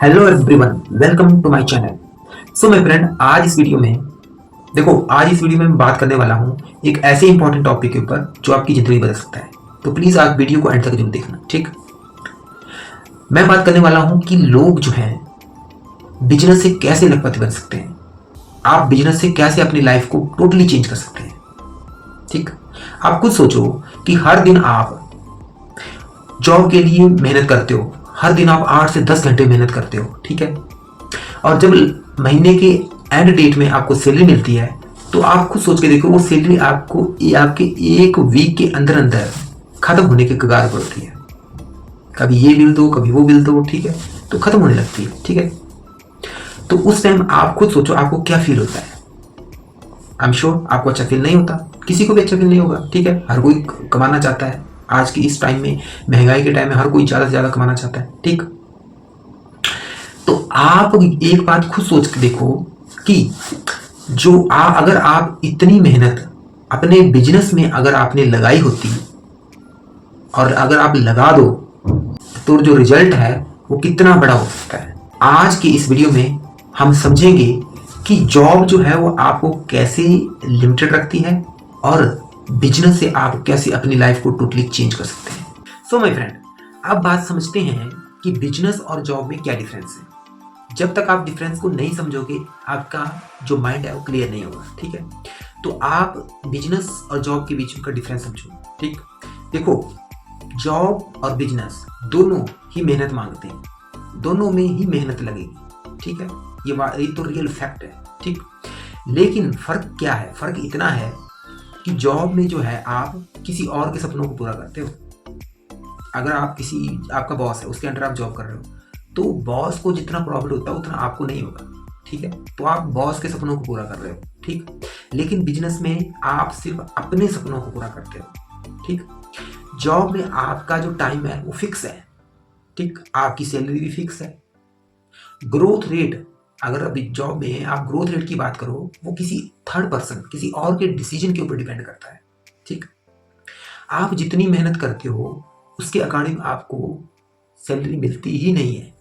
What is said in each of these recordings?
Hello everyone, welcome to my channel. So my friend, आज इस video में मैं बात करने वाला हूँ एक ऐसे इंपॉर्टेंट टॉपिक के ऊपर जो आपकी जिंदगी बदल सकता है। तो प्लीज आप वीडियो को एंड तक जरूर देखना, ठीक। मैं बात करने वाला हूँ कि लोग जो हैं बिजनेस से कैसे लखपति बन सकते हैं। आप बिजनेस से कैसे अपनी लाइफ को टोटली चेंज कर सकते हैं, ठीक। आप खुद सोचो कि हर दिन आप जॉब के लिए मेहनत करते हो, हर दिन आप 8 से 10 घंटे मेहनत करते हो, ठीक है। और जब महीने के एंड डेट में आपको सैलरी मिलती है तो आप खुद सोच के देखो, वो सैलरी आपके एक वीक के अंदर अंदर खत्म होने के कगार पर होती है। कभी ये बिल दो, कभी वो बिल दो, ठीक है, तो खत्म होने लगती है, ठीक है। तो उस टाइम आप खुद सोचो आपको क्या फील होता है। आई एम श्योर आपको अच्छा फील नहीं होता, किसी को भी अच्छा फील नहीं होगा, ठीक है। हर कोई कमाना चाहता है। आज के इस टाइम में, महंगाई के टाइम में, हर कोई ज्यादा से ज्यादा कमाना चाहता है, ठीक। तो आप एक बात खुद सोच के देखो कि अगर आप इतनी मेहनत अपने बिजनेस में अगर आपने लगाई होती और अगर आप लगा दो तो जो रिजल्ट है वो कितना बड़ा हो सकता है। आज की इस वीडियो में हम समझेंगे कि जॉब जो है वो आपको कैसे लिमिटेड रखती है और बिजनेस से आप कैसे अपनी लाइफ को टोटली चेंज कर सकते हैं। सो माय फ्रेंड, अब बात समझते हैं कि बिजनेस और जॉब में क्या डिफरेंस है। जब तक आप डिफरेंस को नहीं समझोगे, आपका जो माइंड है वो क्लियर नहीं होगा, ठीक है। तो आप बिजनेस और जॉब के बीच का डिफरेंस समझो, ठीक। देखो, जॉब और बिजनेस दोनों ही मेहनत मांगते हैं, दोनों में ही मेहनत लगेगी, ठीक है। ये तो रियल फैक्ट है, ठीक। लेकिन फर्क क्या है? फर्क इतना है कि जॉब में जो है आप किसी और के सपनों को पूरा करते हो। अगर आपका बॉस है, उसके अंडर आप जॉब कर रहे हो, तो बॉस को जितना प्रॉफिट होता है उतना आपको नहीं होगा, ठीक है। तो आप बॉस के सपनों को पूरा कर रहे हो, ठीक। लेकिन बिजनेस में आप सिर्फ अपने सपनों को पूरा करते हो, ठीक। जॉब में आपका जो टाइम है वो फिक्स है, ठीक। आपकी सैलरी भी फिक्स है। ग्रोथ रेट, अगर अभी जॉब में आप ग्रोथ रेट की बात करो, वो किसी थर्ड पर्सन, किसी और के डिसीजन के ऊपर डिपेंड करता है, ठीक। आप जितनी मेहनत करते हो उसके अकॉर्डिंग आपको सैलरी मिलती ही नहीं है,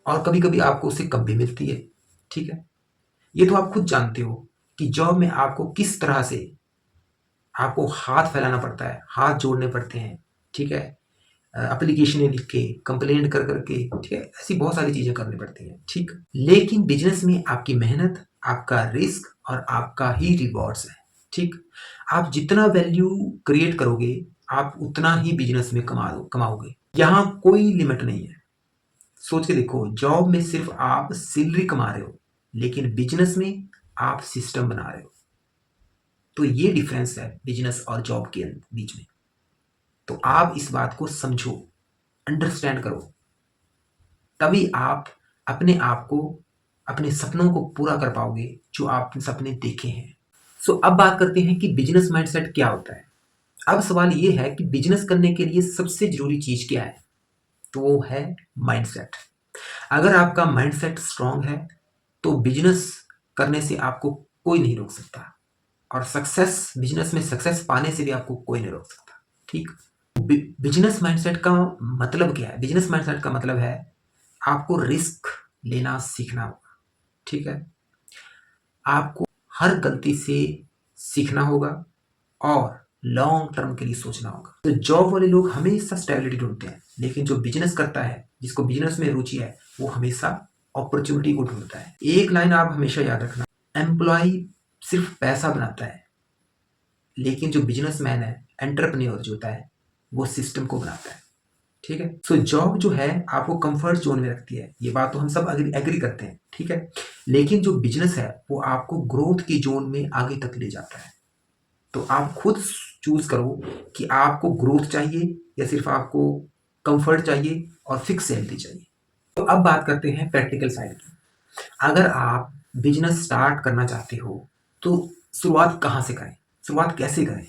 और कभी कभी आपको उससे कम भी मिलती है, ठीक है। ये तो आप खुद जानते हो कि जॉब में आपको किस तरह से आपको हाथ फैलाना पड़ता है, हाथ जोड़ने पड़ते हैं, ठीक है। एप्लीकेशनें लिख के, कंप्लेंट कर करके, ठीक है, ऐसी बहुत सारी चीजें करनी पड़ती हैं, ठीक। लेकिन बिजनेस में आपकी मेहनत, आपका रिस्क और आपका ही रिवॉर्ड्स है, ठीक। आप जितना वैल्यू क्रिएट करोगे, आप उतना ही बिजनेस में कमाओगे। यहाँ कोई लिमिट नहीं है। सोच के देखो, जॉब में सिर्फ आप सैलरी कमा रहे हो, लेकिन बिजनेस में आप सिस्टम बना रहे हो। तो ये डिफरेंस है बिजनेस और जॉब के बीच में। तो आप इस बात को समझो, अंडरस्टैंड करो, तभी आप अपने आप को, अपने सपनों को पूरा कर पाओगे जो आपने सपने देखे हैं। सो अब बात करते हैं कि बिजनेस माइंडसेट क्या होता है। अब सवाल ये है कि बिजनेस करने के लिए सबसे जरूरी चीज क्या है? तो वो है माइंडसेट। अगर आपका माइंडसेट स्ट्रांग है तो बिजनेस करने से आपको कोई नहीं रोक सकता, और बिजनेस में सक्सेस पाने से भी आपको कोई नहीं रोक सकता, ठीक। बिजनेस माइंडसेट का मतलब क्या है? बिजनेस माइंडसेट का मतलब है आपको रिस्क लेना सीखना होगा, ठीक है। आपको हर गलती से सीखना होगा और लॉन्ग टर्म के लिए सोचना होगा। तो जॉब वाले लोग हमेशा स्टेबिलिटी ढूंढते हैं, लेकिन जो बिजनेस करता है, जिसको बिजनेस में रुचि है, वो हमेशा अपॉर्चुनिटी को ढूंढता है। एक लाइन आप हमेशा याद रखना, एम्प्लॉय सिर्फ पैसा बनाता है, लेकिन जो बिजनेसमैन है, एंटरप्रेन्योर जो होता है, वो सिस्टम को बनाता है, ठीक है। सो जॉब जो है आपको कंफर्ट जोन में रखती है, ये बात तो हम सब एग्री करते हैं, ठीक है। लेकिन जो बिजनेस है वो आपको ग्रोथ की जोन में आगे तक ले जाता है। तो आप खुद चूज करो कि आपको ग्रोथ चाहिए या सिर्फ आपको कंफर्ट चाहिए और फिक्स सैलरी चाहिए। तो अब बात करते हैं प्रैक्टिकल साइड की। अगर आप बिजनेस स्टार्ट करना चाहते हो तो शुरुआत कहाँ से करें, शुरुआत कैसे करें?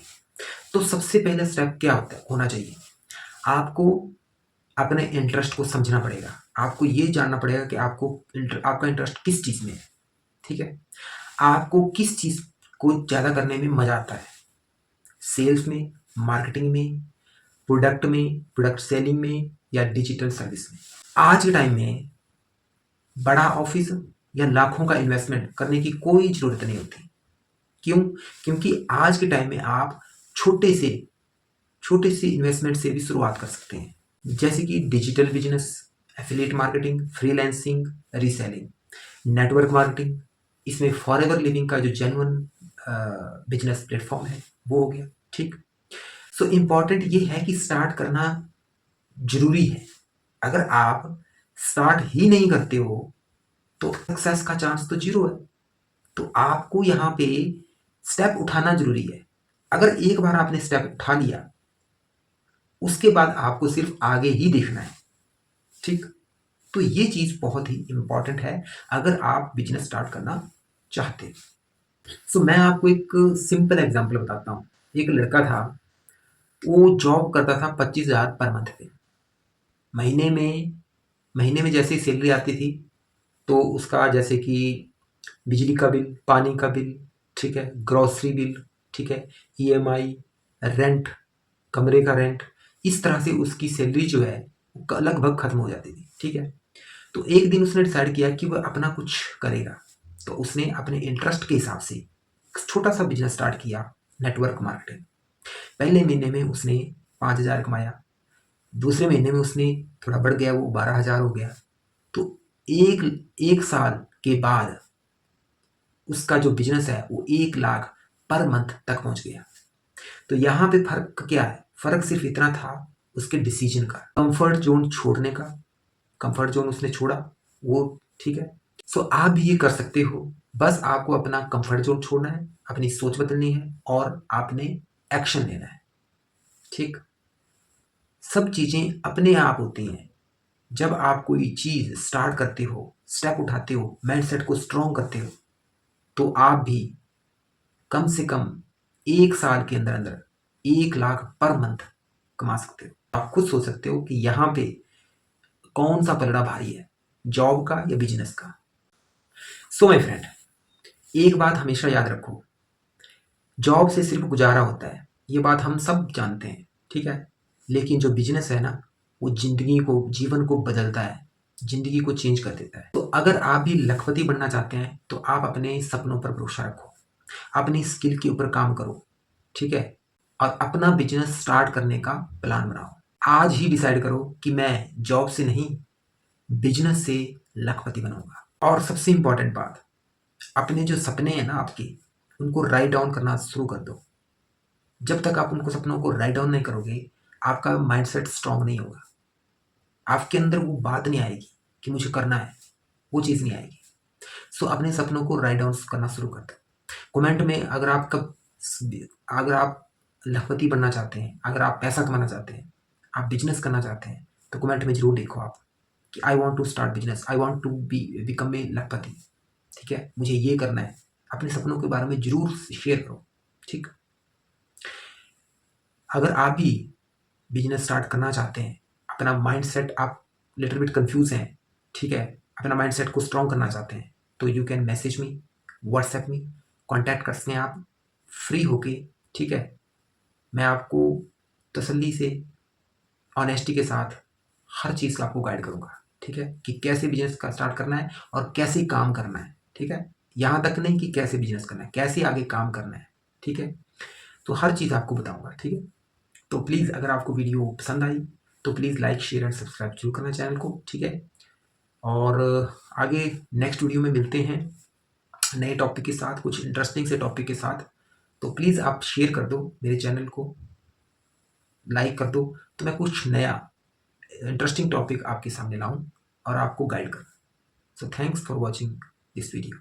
तो सबसे पहले स्टेप क्या होना चाहिए? आपको अपने इंटरेस्ट को समझना पड़ेगा। आपको ये जानना पड़ेगा कि आपका इंटरेस्ट किस चीज़ में है, ठीक है। आपको किस चीज़ को ज़्यादा करने में मज़ा आता है? सेल्स में, मार्केटिंग में, प्रोडक्ट सेलिंग में, या डिजिटल सर्विस में? आज के टाइम में बड़ा ऑफिस या लाखों का इन्वेस्टमेंट करने की कोई ज़रूरत नहीं होती। क्यों? क्योंकि आज के टाइम में आप छोटे से छोटे से इन्वेस्टमेंट से भी शुरुआत कर सकते हैं, जैसे कि digital business, affiliate marketing, freelancing, reselling, network marketing. इसमें फॉरएवर लिविंग का जो जेन्युइन बिजनेस प्लेटफॉर्म है वो हो गया। ठीक। सो इम्पॉर्टेंट ये है कि स्टार्ट करना जरूरी है। अगर आप स्टार्ट ही नहीं करते हो तो सक्सेस का चांस तो जीरो है। तो आपको यहाँ पे स्टेप उठाना जरूरी है। अगर एक बार आपने स्टेप उठा लिया, उसके बाद आपको सिर्फ आगे ही देखना है। ठीक। तो ये चीज बहुत ही इंपॉर्टेंट है अगर आप बिजनेस स्टार्ट करना चाहते हैं। सो मैं आपको एक सिंपल एग्जांपल बताता हूँ। एक लड़का था, वो जॉब करता था 25,000 पर मंथ पे। महीने में महीने में जैसे ही सैलरी आती थी तो उसका जैसे कि बिजली का बिल, पानी का बिल, ठीक है, ग्रोसरी बिल, ठीक है, ईएमआई, रेंट, कमरे का रेंट, इस तरह से उसकी सैलरी जो है लगभग खत्म हो जाती थी। ठीक है। तो एक दिन उसने डिसाइड किया कि वह अपना कुछ करेगा। तो उसने अपने इंटरेस्ट के हिसाब से एक छोटा सा बिजनेस स्टार्ट किया, नेटवर्क मार्केटिंग। पहले महीने में उसने 5,000 कमाया, दूसरे महीने में उसने थोड़ा बढ़ गया, वो 12,000 हो गया। तो एक एक साल के बाद उसका जो बिजनेस है वो 1 लाख पर मंथ तक पहुंच गया। तो यहाँ पे फर्क क्या है? फर्क सिर्फ इतना था उसके डिसीजन का, कंफर्ट जोन छोड़ने का। कंफर्ट जोन उसने छोड़ा, वो ठीक है। सो आप भी ये कर सकते हो। बस आपको अपना कंफर्ट जोन छोड़ना है, अपनी सोच बदलनी है और आपने एक्शन लेना है। ठीक। सब चीजें अपने आप होती हैं। जब आप कोई चीज स्टार्ट करते हो, स्टेप उठाते हो, माइंडसेट को स्ट्रॉन्ग करते हो, तो आप भी कम से कम 1 साल के अंदर अंदर 1 लाख पर मंथ कमा सकते हो। आप खुद सोच सकते हो कि यहाँ पे कौन सा पलड़ा भारी है, जॉब का या बिजनेस का। सो माय फ्रेंड, एक बात हमेशा याद रखो, जॉब से सिर्फ गुजारा होता है, ये बात हम सब जानते हैं। ठीक है। लेकिन जो बिजनेस है ना, वो जिंदगी को, जीवन को बदलता है, जिंदगी को चेंज कर देता है। तो अगर आप भी लखपति बनना चाहते हैं तो आप अपने सपनों पर भरोसा रखो, अपनी स्किल के ऊपर काम करो। ठीक है। और अपना बिजनेस स्टार्ट करने का प्लान बनाओ। आज ही डिसाइड करो कि मैं जॉब से नहीं, बिजनेस से लखपति बनूंगा। और सबसे इंपॉर्टेंट बात, अपने जो सपने हैं ना आपके, उनको राइट डाउन करना शुरू कर दो। जब तक आप उनको सपनों को राइट डाउन नहीं करोगे, आपका माइंडसेट स्ट्रांग नहीं होगा। आपके अंदर वो बात नहीं आएगी कि मुझे करना है, वो चीज़ नहीं आएगी। सो अपने सपनों को राइट डाउन करना शुरू कर दो। कमेंट में अगर आप लखपति बनना चाहते हैं, अगर आप पैसा कमाना चाहते हैं, आप बिजनेस करना चाहते हैं, तो कमेंट में जरूर लिखो आप कि I want to start business, I want to become a लखपति। ठीक है, मुझे ये करना है। अपने सपनों के बारे में जरूर शेयर करो। ठीक। अगर आप भी बिजनेस स्टार्ट करना चाहते हैं, अपना माइंडसेट, आप लिटिल बिट कंफ्यूज हैं, ठीक है, अपना माइंडसेट को स्ट्रॉन्ग करना चाहते हैं, तो you can message me, WhatsApp me, contact कर सकते हैं आप फ्री होके। ठीक है। मैं आपको तसल्ली से, ऑनेस्टी के साथ हर चीज़ का आपको गाइड करूंगा। ठीक है, कि कैसे बिजनेस का स्टार्ट करना है और कैसे काम करना है। ठीक है। यहाँ तक नहीं कि कैसे बिजनेस करना है, कैसे आगे काम करना है। ठीक है। तो हर चीज़ आपको बताऊंगा। ठीक है। तो प्लीज़ अगर आपको वीडियो पसंद आई तो please like, share and subscribe जरूर करना चैनल को। ठीक है। और आगे नेक्स्ट वीडियो में मिलते हैं नए टॉपिक के साथ, कुछ इंटरेस्टिंग से टॉपिक के साथ। तो प्लीज़ आप शेयर कर दो मेरे चैनल को, लाइक कर दो, तो मैं कुछ नया इंटरेस्टिंग टॉपिक आपके सामने लाऊं और आपको गाइड करूं। So thanks for watching this video.